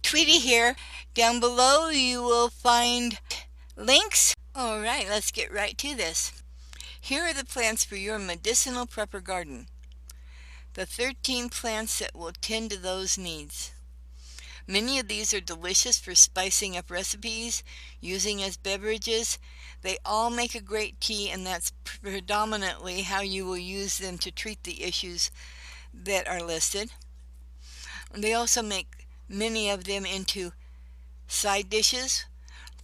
Tweetie here. Down below you will find links. Alright, let's get right to this. Here are the plants for your medicinal prepper garden. The 13 plants that will tend to those needs. Many of these are delicious for spicing up recipes, using as beverages. They all make a great tea, and that's predominantly how you will use them to treat the issues that are listed. They also make many of them into side dishes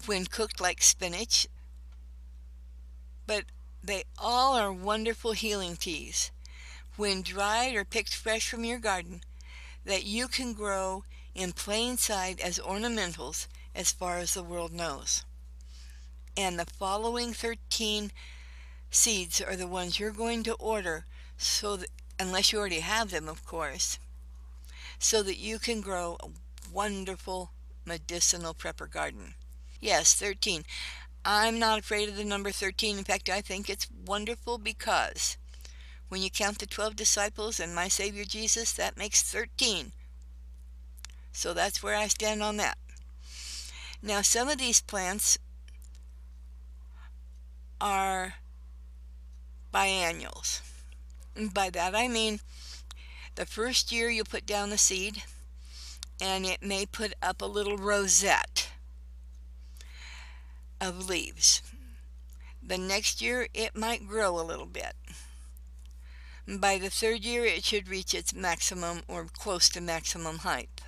when cooked like spinach, but they all are wonderful healing teas when dried or picked fresh from your garden that you can grow in plain sight as ornamentals as far as the world knows. And the following 13 seeds are the ones you're going to order, so that, unless you already have them of course, so that you can grow a wonderful medicinal prepper garden. Yes, 13. I'm not afraid of the number 13. In fact, I think it's wonderful because when you count the 12 disciples and my Savior Jesus, that makes 13. So that's where I stand on that. Now, some of these plants are biennials. And by that I mean the first year you put down the seed and it may put up a little rosette of leaves. The next year it might grow a little bit. By the third year it should reach its maximum or close to maximum height.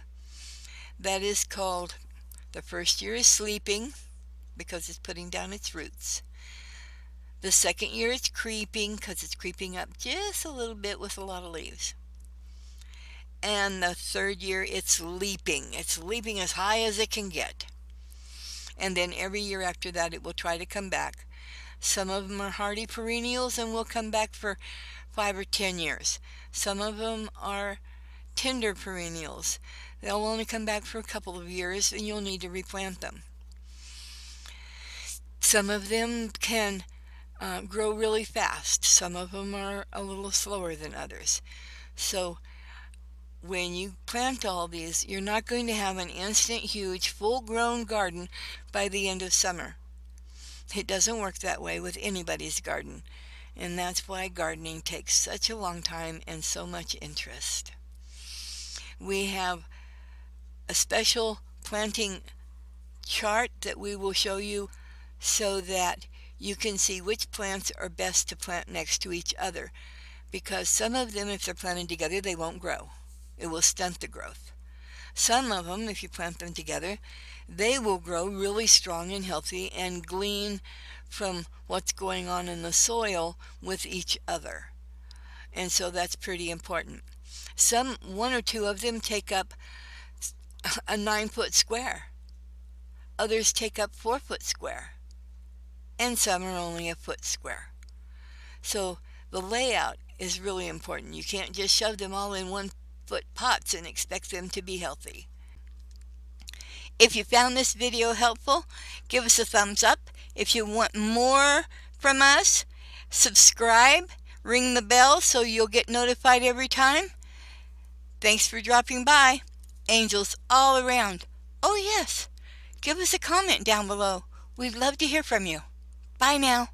That is called, the first year is sleeping because it's putting down its roots. The second year it's creeping because it's creeping up just a little bit with a lot of leaves. And the third year it's leaping. It's leaping as high as it can get. And then every year after that it will try to come back. Some of them are hardy perennials and will come back for 5 or 10 years. Some of them are tender perennials. They'll only come back for a couple of years and you'll need to replant them. Some of them can grow really fast. Some of them are a little slower than others. So when you plant all these, you're not going to have an instant, huge, full-grown garden by the end of summer. It doesn't work that way with anybody's garden. And that's why gardening takes such a long time and so much interest. We have a special planting chart that we will show you so that you can see which plants are best to plant next to each other, because some of them, if they're planted together, they won't grow. It will stunt the growth. Some of them, if you plant them together, they will grow really strong and healthy and glean from what's going on in the soil with each other. And so that's pretty important. One or two of them take up a 9-foot square. Others take up 4-foot square. And some are only a foot square. So the layout is really important. You can't just shove them all in 1-foot pots and expect them to be healthy. If you found this video helpful, give us a thumbs up. If you want more from us, subscribe, ring the bell so you'll get notified every time. Thanks for dropping by. Angels all around. Oh yes, give us a comment down below. We'd love to hear from you. Bye now.